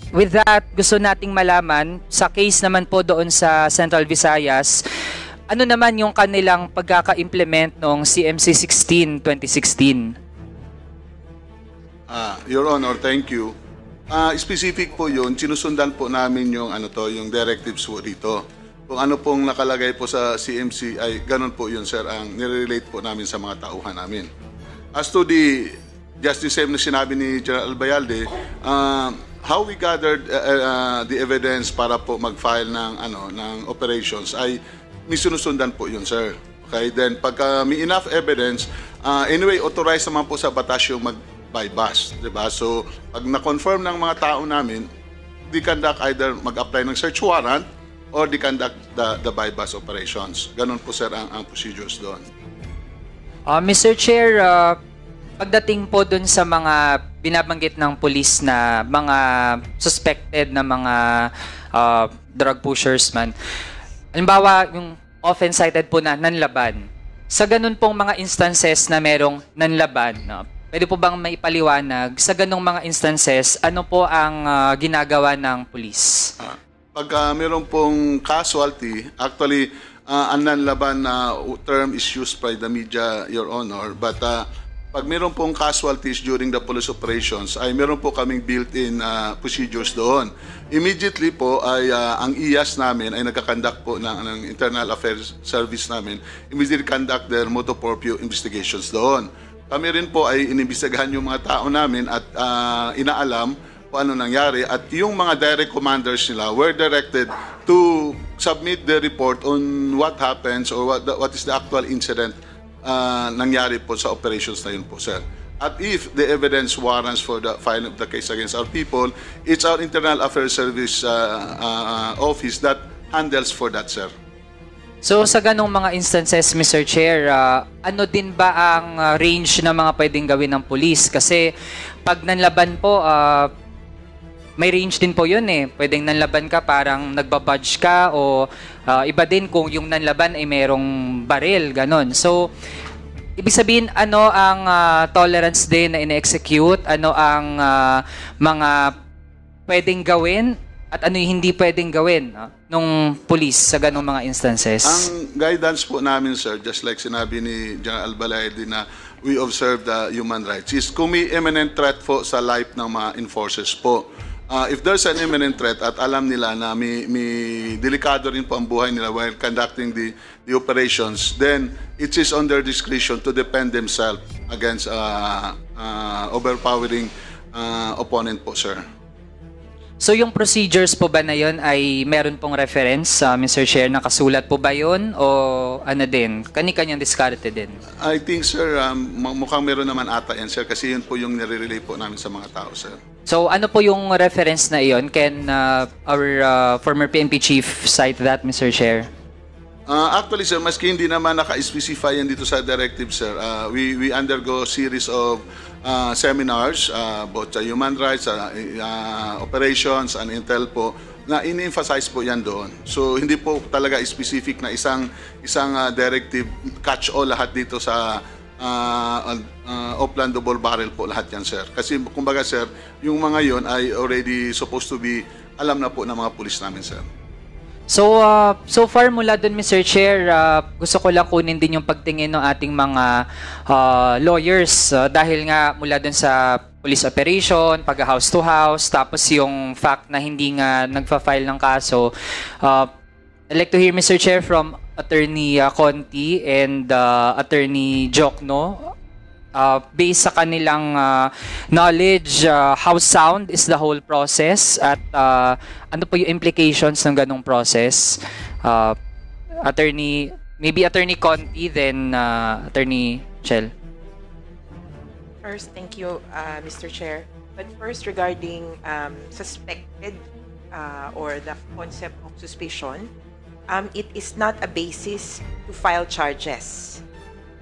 with that, gusto nating malaman, sa case naman po doon sa Central Visayas, ano naman yung kanilang pagkaka-implement ng CMC 16 2016? Your Honor, thank you. Specific po yun, sinusundan po namin yung, yung directives po dito. Kung ano pong nakalagay po sa CMC ay ganun po yun, sir, ang nire-relate po namin sa mga tauhan namin. As to the just the same na sinabi ni General Albayalde, how we gathered the evidence para po mag-file ng operations ay may sinusundan po yun, sir. Okay, then pagka may enough evidence, anyway, authorized naman po sa batas yung mag-bypass, diba? So, pag na-confirm ng mga tao namin, they conduct either mag-apply ng search warrant or they conduct the bypass operations. Ganun po, sir, ang procedures doon. Mr. Chair, pagdating po dun sa mga binabanggit ng police na mga suspected na mga drug pushers man, halimbawa yung often cited po na nanlaban, sa ganun pong mga instances na merong nanlaban, pwede po bang maipaliwanag sa ganung mga instances, ano po ang ginagawa ng police? Pagka meron pong casualty, actually, ang nanlaban na term is used by the media, Your Honor, but pag meron pong casualties during the police operations, ay meron po kaming built-in procedures doon. Immediately po ay ang IAS namin ay nagkakandak po ng Internal Affairs Service namin, immediately conduct their motu proprio investigations doon. Kami rin po ay inimbestigahan yung mga tao namin at inaalam kung ano nangyari, at yung mga direct commanders nila were directed to submit the report on what happens or what is the actual incident nangyari po sa operations na yun po, sir. At if the evidence warrants for the filing of the case against our people, it's our Internal Affairs Service office that handles for that, sir. So sa ganong mga instances, Mr. Chair, ano din ba ang range na mga pwedeng gawin ng police? Kasi pag nanlaban po, may range din po yun eh. Pwedeng nanlaban ka parang nagbabudge ka, o iba din kung yung nanlaban ay merong baril, ganon. So, ibig sabihin, ano ang tolerance din na ine-execute? Ano ang mga pwedeng gawin? At ano yung hindi pwedeng gawin nung police sa ganong mga instances? Ang guidance po namin, sir, just like sinabi ni General Albayalde na we observe the human rights, is kung may imminent threat po sa life ng mga enforcers po. If there's an imminent threat at alam nila na may delikado rin po ang buhay nila while conducting the operations, then it is on their discretion to defend themselves against overpowering opponent po, sir. So yung procedures po ba na yun ay meron pong reference, Mr. Chair? Nakasulat po ba yun? O ano din? Kani-kanyang diskarte din? I think, sir, mukhang meron naman ata yan, sir, kasi yun po yung nire-relay po namin sa mga tao, sir. So ano po yung reference na iyon? Can our former PNP chief cite that, Mr. Chair? Actually, sir, maski hindi naman naka-specify yan dito sa directive, sir, we undergo series of seminars, both sa human rights, operations, and intel po, na in-emphasize po yan doon. So, hindi po talaga specific na isang directive catch-all lahat dito sa Oplan Double Barrel po lahat yan, sir. Kasi, kumbaga, sir, yung mga yon ay already supposed to be alam na po ng mga pulis namin, sir. So, so far mula dun, Mr. Chair, gusto ko lang kunin din yung pagtingin ng ating mga lawyers dahil nga mula dun sa police operation, pag-house to house, tapos yung fact na hindi nga nagfa-file ng kaso. I'd like to hear, Mr. Chair, from Attorney Conti and Attorney Jokno. Based sa kanilang knowledge, how sound is the whole process at ano po yung implications ng ganong process? Maybe Attorney Conti, then Attorney Chel. First, thank you, Mr. Chair. But first, regarding suspected or the concept of suspicion, it is not a basis to file charges.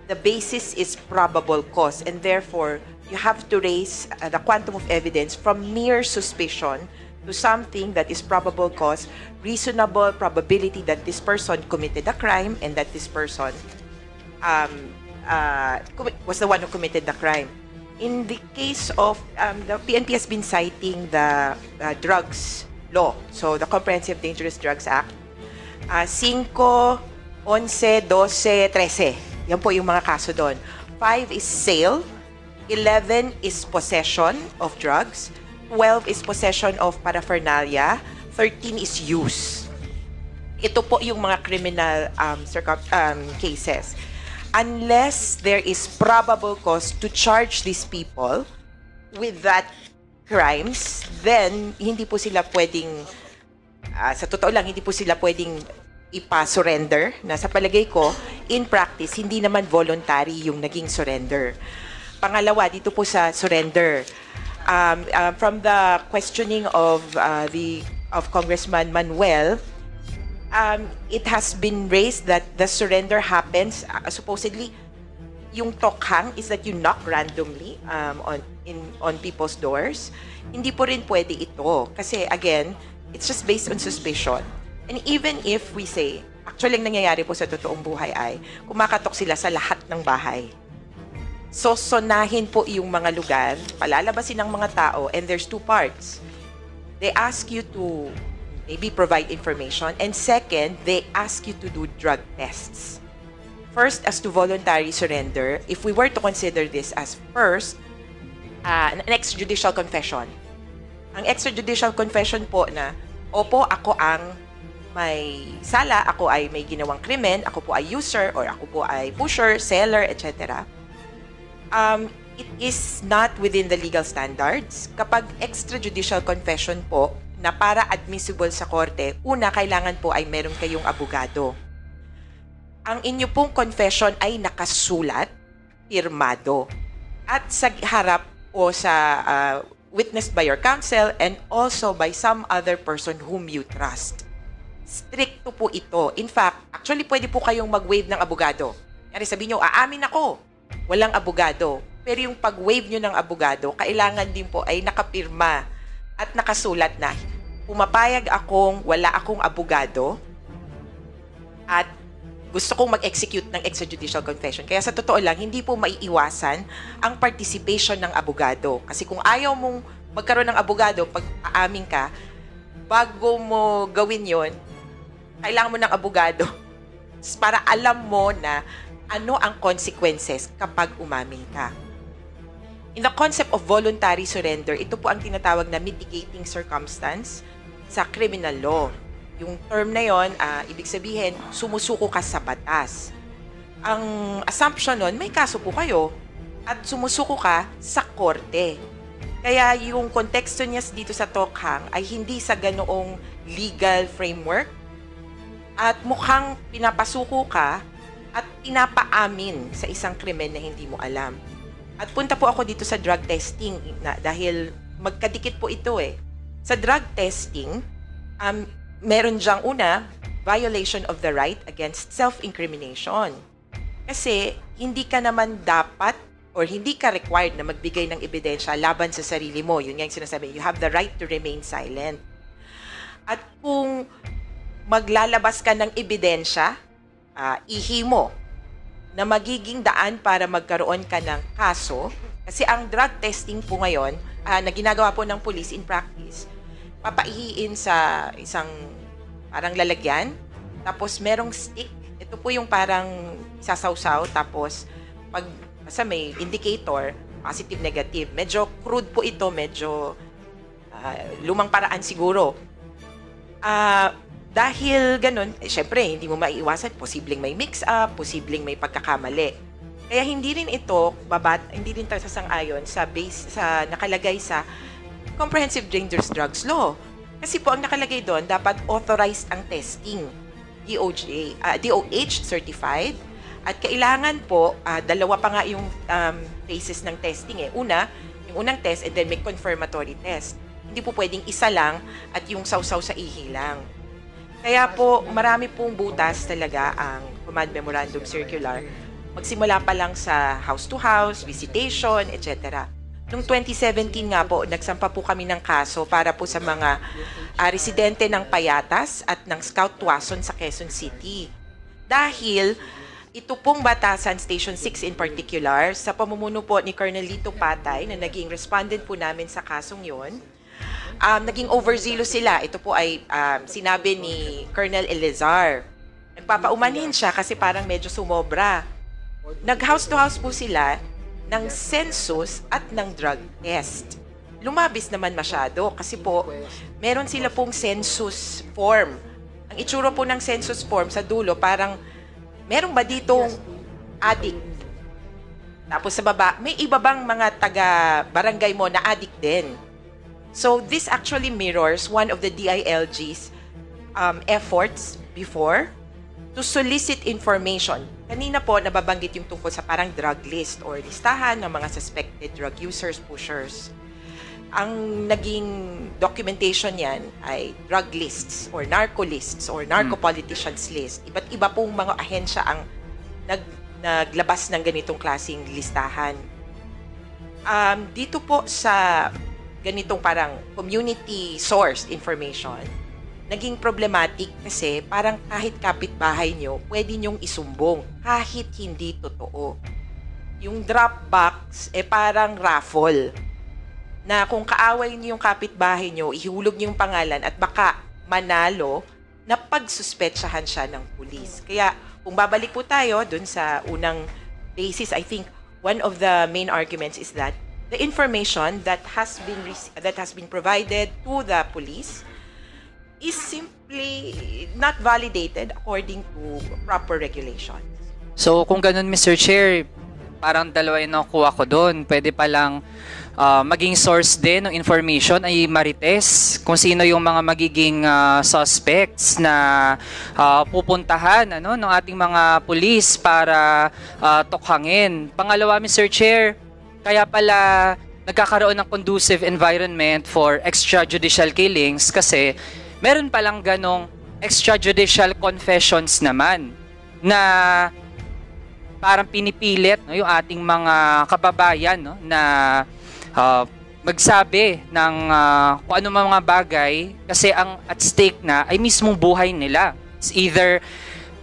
The basis is probable cause, and therefore you have to raise the quantum of evidence from mere suspicion to something that is probable cause, reasonable probability that this person committed a crime and that this person was the one who committed the crime. In the case of, the PNP has been citing the drugs law, so the Comprehensive Dangerous Drugs Act, 5, 11, 12, 13. Yan po yung mga kaso doon. 5 is sale, 11 is possession of drugs, 12 is possession of paraphernalia, 13 is use. Ito po yung mga criminal cases. Unless there is probable cause to charge these people with that crimes, then hindi po sila pwedeng, sa totoo lang, hindi po sila pwedeng ipa-surrender, na sa palagay ko, in practice, hindi naman voluntary yung naging surrender. Pangalawa, dito po sa surrender, from the questioning of Congressman Manuel, it has been raised that the surrender happens, supposedly, yung tokhang is that you knock randomly on people's doors. Hindi po rin pwede ito. Kasi, again, it's just based on suspicion. And even if we say, actually, ang nangyayari po sa totoong buhay ay, kumakatok sila sa lahat ng bahay. So, sonahin po yung mga lugar, palalabasin ng mga tao, and there's two parts. They ask you to maybe provide information, and second, they ask you to do drug tests. First, as to voluntary surrender, if we were to consider this as first, an extrajudicial confession. Ang extrajudicial confession po na, opo, ako ang may sala, ako ay may ginawang krimen, ako po ay user, or ako po ay pusher, seller, etc. It is not within the legal standards. Kapag extrajudicial confession po, na para admissible sa korte, una, kailangan po ay meron kayong abogado. Ang inyo pong confession ay nakasulat, pirmado, at sa harap o sa witnessed by your counsel and also by some other person whom you trust. Stricto po ito. In fact, actually pwede po kayong mag-waive ng abogado. Kaya sabihin nyo, aamin ako, walang abogado. Pero yung pag-waive nyo ng abogado, kailangan din po ay nakapirma at nakasulat na pumapayag akong wala akong abogado at gusto kong mag-execute ng extrajudicial confession. Kaya sa totoo lang, hindi po maiiwasan ang participation ng abogado. Kasi kung ayaw mong magkaroon ng abogado pag aamin ka, bago mo gawin yon, kailangan mo ng abogado para alam mo na ano ang consequences kapag umamin ka. In the concept of voluntary surrender, ito po ang tinatawag na mitigating circumstance sa criminal law. Yung term na yon, ibig sabihin, sumusuko ka sa batas. Ang assumption nun, may kaso po kayo at sumusuko ka sa korte. Kaya yung konteksto niya dito sa tokhang ay hindi sa ganoong legal framework at mukhang pinapasuko ka at pinapaamin sa isang krimen na hindi mo alam. At punta po ako dito sa drug testing dahil magkadikit po ito eh. Sa drug testing, meron diyang una, violation of the right against self-incrimination. Kasi hindi ka naman dapat or hindi ka required na magbigay ng ebidensya laban sa sarili mo. Yun nga yung sinasabi, you have the right to remain silent. At kung maglalabas ka ng ebidensya, ihi mo, na magiging daan para magkaroon ka ng kaso, kasi ang drug testing po ngayon, na ginagawa po ng police in practice, papaihiin sa isang parang lalagyan, tapos merong stick, ito po yung parang sasawsaw, tapos pag basta may indicator, positive, negative. Medyo crude po ito, medyo lumang paraan siguro. Dahil ganun, syempre, hindi mo maiiwasan, posibleng may mix-up, posibleng may pagkakamali. Kaya hindi rin ito, hindi rin tayo sasang-ayon sa nakalagay sa Comprehensive Dangerous Drugs Law. Kasi po, ang nakalagay doon, dapat authorized ang testing. DOH certified. At kailangan po, dalawa pa nga yung phases ng testing eh. Una, yung unang test and then may confirmatory test. Hindi po pwedeng isa lang at yung sausaw sa ihi lang. Kaya po, marami pong butas talaga ang Command Memorandum Circular. Magsimula pa lang sa house-to-house, visitation, etc. Noong 2017 nga po, nagsampa po kami ng kaso para po sa mga residente ng Payatas at ng Scout Tuason sa Quezon City. Dahil ito pong Batasan Station 6 in particular, sa pamumuno po ni Colonel Lito Patay, na naging respondent po namin sa kasong yon, naging overzealous sila. Ito po ay sinabi ni Colonel Elizar. Nagpapaumanhin siya kasi parang medyo sumobra. Nag-house to house po sila ng census at ng drug test. Lumabis naman masyado kasi po meron sila pong census form. Ang itsura po ng census form sa dulo parang meron ba ditong addict? Tapos sa baba, may iba bang mga taga-barangay mo na addict din? So this actually mirrors one of the DILG's efforts before to solicit information. Kanina po nababanggit yung tungkol sa parang drug list or listahan ng mga suspected drug users, pushers. Ang naging documentation yan ay drug lists or narco lists or narco politicians list. Iba't iba pong mga ahensya ang naglabas ng ganitong klaseng listahan. Dito po sa ganitong parang community sourced information, naging problematic kasi parang kahit kapitbahay nyo, pwede nyong isumbong kahit hindi totoo. Yung drop box, parang raffle na kung kaaway niyo yung kapitbahay nyo, ihulog niyo yung pangalan at baka manalo na pagsuspetsahan siya ng pulis. Kaya kung babalik po tayo dun sa unang basis, I think one of the main arguments is that the information that has been provided to the police is simply not validated according to proper regulations. So kung ganun, Mr. Chair, parang dalawa yung nakuha ko doon. Pwede palang maging source din ng information ay Marites, kung sino yung mga magiging suspects na pupuntahan ng ating mga pulis para tukhangin. Pangalawa, Mr. Chair, kaya pala nagkakaroon ng conducive environment for extrajudicial killings kasi meron palang ganong extrajudicial confessions naman na parang pinipilit yung ating mga kababayan na magsabi ng kung ano mga bagay kasi ang at stake na ay mismong buhay nila. It's either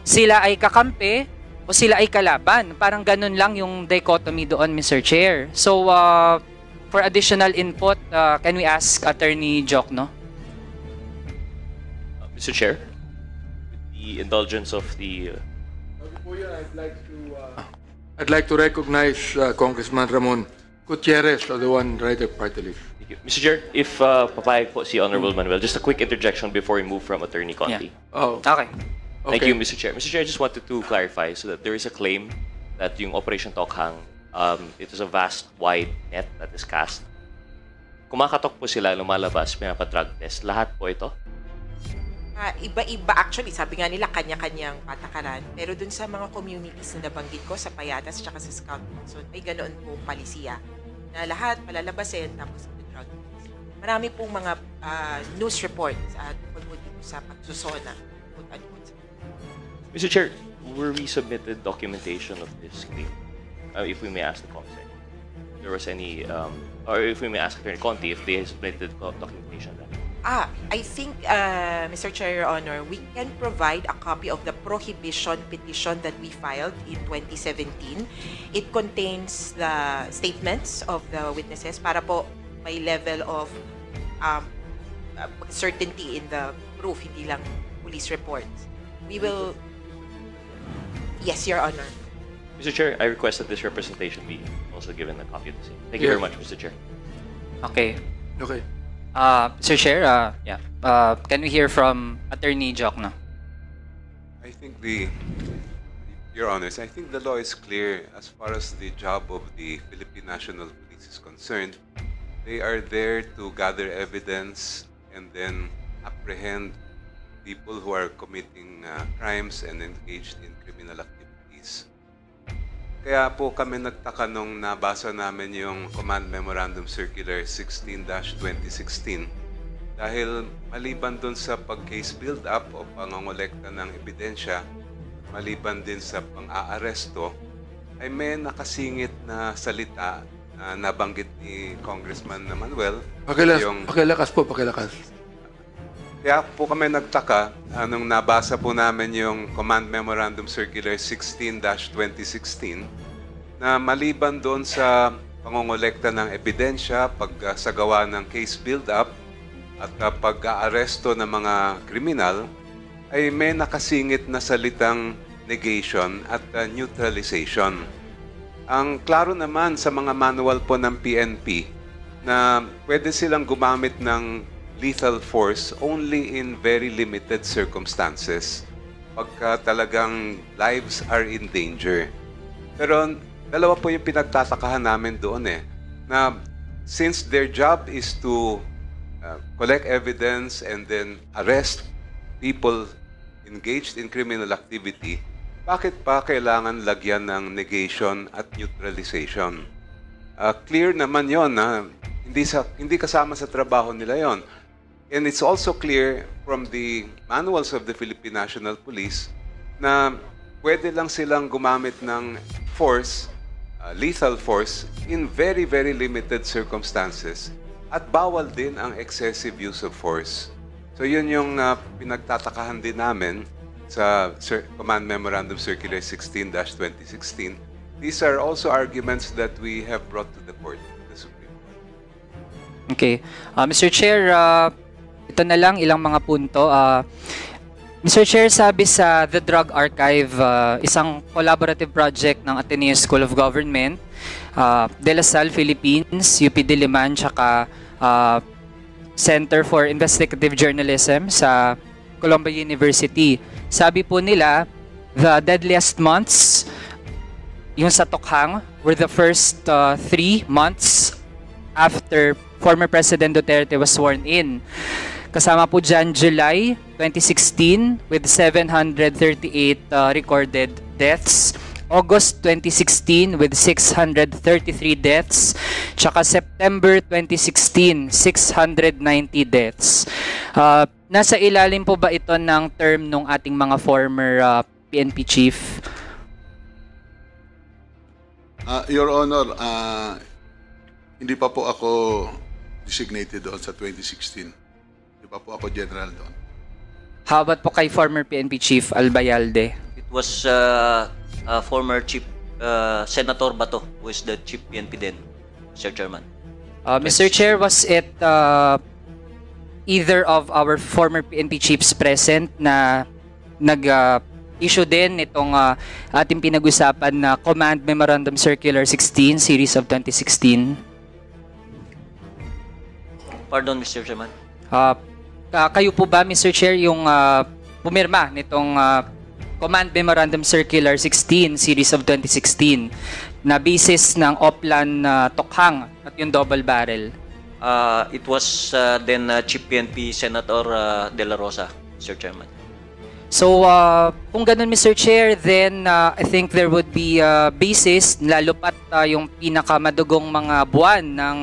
sila ay kakampi o sila ay kalaban. Parang ganun lang yung dichotomy doon, Mr. Chair. So, for additional input, can we ask Attorney Joc, no? Mr. Chair, with the indulgence of the... I'd like to recognize Congressman Ramon Gutierrez of the One Rider Party List. Thank you. Mr. Chair, if papayag po si Honorable Manuel, just a quick interjection before we move from Attorney Conti. Yeah. Oh, Okay. Thank okay. you, Mr. Chair. Mr. Chair, I just wanted to clarify so that there is a claim that yung Operation Tokhang, it is a vast, wide net that is cast. Kumakatok po sila, lumalabas, pinapa-drug test. Lahat po ito? Iba-iba actually, sabi nga nila kanya-kanyang patakaran. Pero dun sa mga communities na nabanggit ko, sa Payatas at sa Scout Zone, ay ganoon po palisiya. Na lahat palalabasin tapos drug test. Marami pong mga news reports tungkol po dito sa pagsusona. Mr. Chair, were we submitted documentation of this claim? If we may ask the Comsec. If there was any, or if we may ask Attorney Conti if they submitted documentation of that. I think, Mr. Chair, Your Honor, we can provide a copy of the prohibition petition that we filed in 2017. It contains the statements of the witnesses para po may level of certainty in the proof, hindi lang police reports. We will... Yes, Your Honor. Mr. Chair, I request that this representation be also given a copy of the same. Thank you very much, Mr. Chair. Okay. Okay. Mr. Chair, can we hear from Attorney Joc, no? I think Your Honors, I think the law is clear as far as the job of the Philippine National Police is concerned. They are there to gather evidence and then apprehend people who are committing crimes and engaged in criminal activities. Kaya po kami nagtaka nung nabasa namin yung Command Memorandum Circular 16-2016 dahil maliban dun sa pag-case build-up o pangongolekta ng ebidensya, maliban din sa pang-aaresto, ay may nakasingit na salita na nabanggit ni Congressman Manuel. Pakilakas po, pakilakas. Kaya po kami nagtaka nung nabasa po namin yung Command Memorandum Circular 16-2016 na maliban doon sa pangongolekta ng ebidensya, pagsagawa ng case build-up at pag-aaresto ng mga kriminal, ay may nakasingit na salitang negation at neutralization. Ang klaro naman sa mga manual po ng PNP na pwede silang gumamit ng lethal force only in very limited circumstances pagka talagang lives are in danger. Pero dalawa po yung pinagtatakahan namin doon na since their job is to collect evidence and then arrest people engaged in criminal activity, bakit pa kailangan lagyan ng negation at neutralization? Clear naman yon na hindi kasama sa trabaho nila yon. And it's also clear from the manuals of the Philippine National Police na pwede lang silang gumamit ng force, lethal force, in very, very limited circumstances. At bawal din ang excessive use of force. So yun yung pinagtatakahan din namin sa Command Memorandum Circular 16-2016. These are also arguments that we have brought to the court, the Supreme Court. Okay. Mr. Chair, ito na lang ilang mga punto. Mr. Chair, sabi sa The Drug Archive, isang collaborative project ng Ateneo School of Government, De La Salle, Philippines, UP Diliman, tsaka Center for Investigative Journalism sa Columbia University. Sabi po nila, the deadliest months, yung sa Tokhang, were the first 3 months after former President Duterte was sworn in. Kasama po dyan July 2016 with 738 recorded deaths. August 2016 with 633 deaths. Tsaka September 2016, 690 deaths. Nasa ilalim po ba ito ng term ng ating mga former PNP chief? Your Honor, hindi pa po ako designated doon sa 2016. Hindi pa po ako general doon. How about po kay former PNP Chief Albayalde? It was former Chief Senator Bato, who is the Chief PNP then, Mr. Chairman. Mr. Chair, was it either of our former PNP chiefs present na nag-issue din itong ating pinag-usapan na Command Memorandum Circular 16, Series of 2016? Pardon, Mr. Chairman. Kayo po ba, Mr. Chair, yung pumirma nitong Command Memorandum Circular 16, Series of 2016, na basis ng Oplan Tokhang at yung double barrel? It was then Chief PNP Senator De La Rosa, Mr. Chairman. So, kung ganun, Mr. Chair, then I think there would be basis, lalo pat yung pinakamadugong mga buwan ng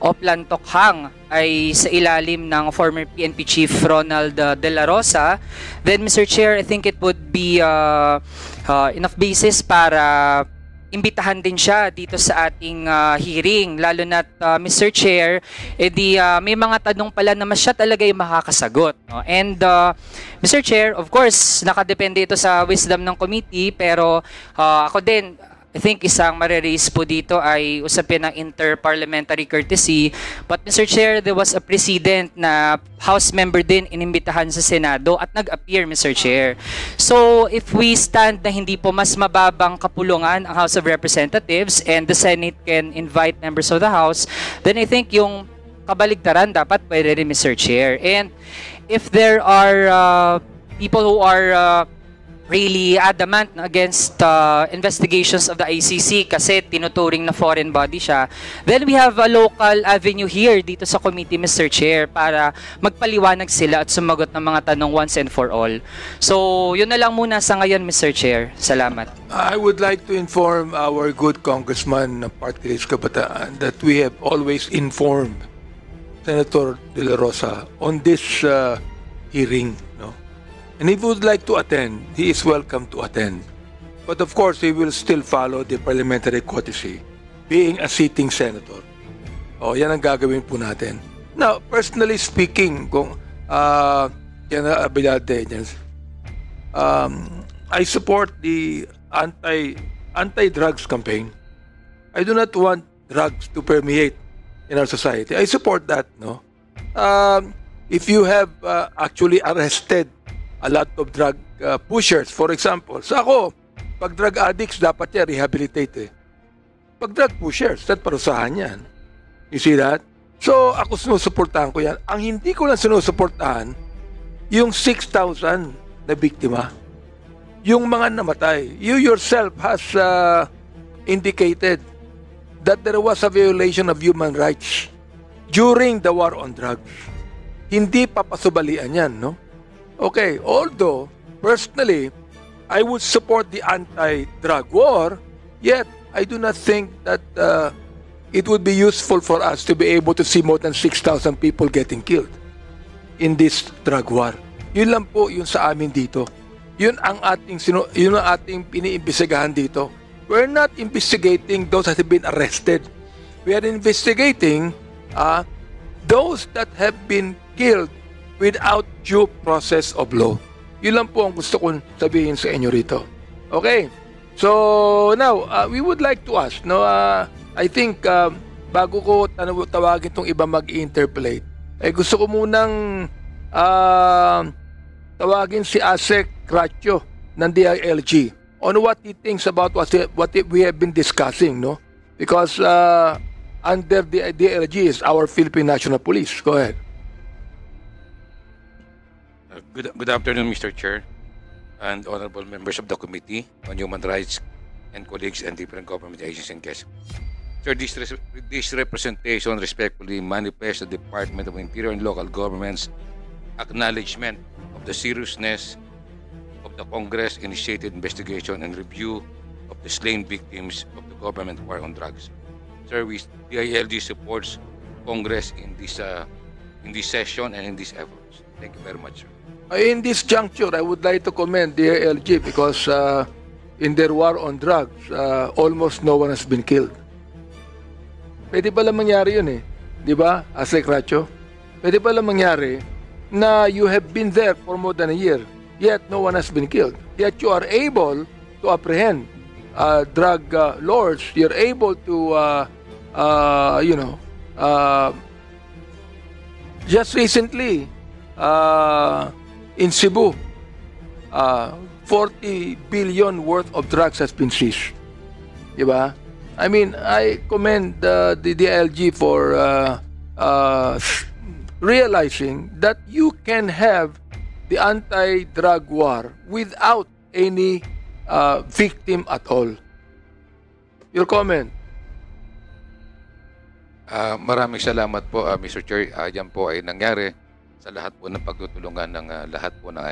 Oplan Tokhang ay sa ilalim ng former PNP Chief Ronald De La Rosa, then Mr. Chair, I think it would be enough basis para imbitahan din siya dito sa ating hearing, lalo na't Mr. Chair, may mga tanong pala na siya talaga yung makakasagot. No? And Mr. Chair, of course, nakadepende ito sa wisdom ng committee, pero ako din, I think isang mareraise po dito ay usapin ng inter-parliamentary courtesy. But Mr. Chair, there was a precedent na House member din inimbitahan sa Senado at nag-appear, Mr. Chair. So, if we stand na hindi po mas mababang kapulungan ang House of Representatives and the Senate can invite members of the House, then I think yung kabaligtaran dapat pwede rin, Mr. Chair. And if there are people who are really adamant against investigations of the ICC kasi tinuturing na foreign body siya, then we have a local avenue here dito sa committee, Mr. Chair, para magpaliwanag sila at sumagot ng mga tanong once and for all. So, yun na lang muna sa ngayon, Mr. Chair. Salamat. I would like to inform our good Congressman Party List Kabataan that we have always informed Senator De La Rosa on this hearing, no? And if he would like to attend, he is welcome to attend. But of course, he will still follow the parliamentary courtesy, being a sitting senator. O, yan ang gagawin po natin. Now, personally speaking, kung General Abillate, I support the anti-drugs campaign. I do not want drugs to permeate in our society. I support that, no? If you have actually arrested a lot of drug pushers, for example, so ako, pag drug addicts, dapat yan rehabilitate eh. Pag drug pushers, that parusahan yan. You see that? So, ako sinusuportahan ko yan. Ang hindi ko lang sinusuportahan, yung 6,000 na biktima. Yung mga namatay. You yourself has indicated that there was a violation of human rights during the war on drugs. Hindi papasubalian yan, no? Okay, although, personally, I would support the anti-drug war, yet I do not think that it would be useful for us to be able to see more than 6,000 people getting killed in this drug war. Yun lang po yung sa amin dito. Yun ang ating piniimbestigahan dito. We're not investigating those that have been arrested. We are investigating those that have been killed without due process of law. Yun lang po ang gusto kong sabihin sa inyo rito. Okay? So, now, we would like to ask, no, I think, bago ko tawagin itong iba mag-interpolate, gusto ko munang tawagin si Asek Cratio ng DILG on what he thinks about what we have been discussing, no? Because under the DILG is our Philippine National Police. Go ahead. Good afternoon, Mr. Chair, and honorable members of the Committee on Human Rights and colleagues and different government agencies and guests. Sir, this representation respectfully manifests the Department of Interior and local government's acknowledgement of the seriousness of the Congress-initiated investigation and review of the slain victims of the government war on drugs. Sir, DILG supports Congress in this session and in these efforts. Thank you very much, sir. In this juncture, I would like to commend DILG because in their war on drugs, almost no one has been killed. Pwede pala mangyari yun eh. Di ba, Asek Cratio? Pwede pala mangyari na you have been there for more than a year, yet no one has been killed. Yet you are able to apprehend drug lords. You're able to, just recently, in Cebu, 40 billion worth of drugs has been seized. Diba? I mean, I commend the DILG for realizing that you can have the anti-drug war without any victim at all. Your comment? Maraming salamat po, Mr. Chair. Yan po ay nangyari sa lahat po ng pagtutulungan ng lahat po ng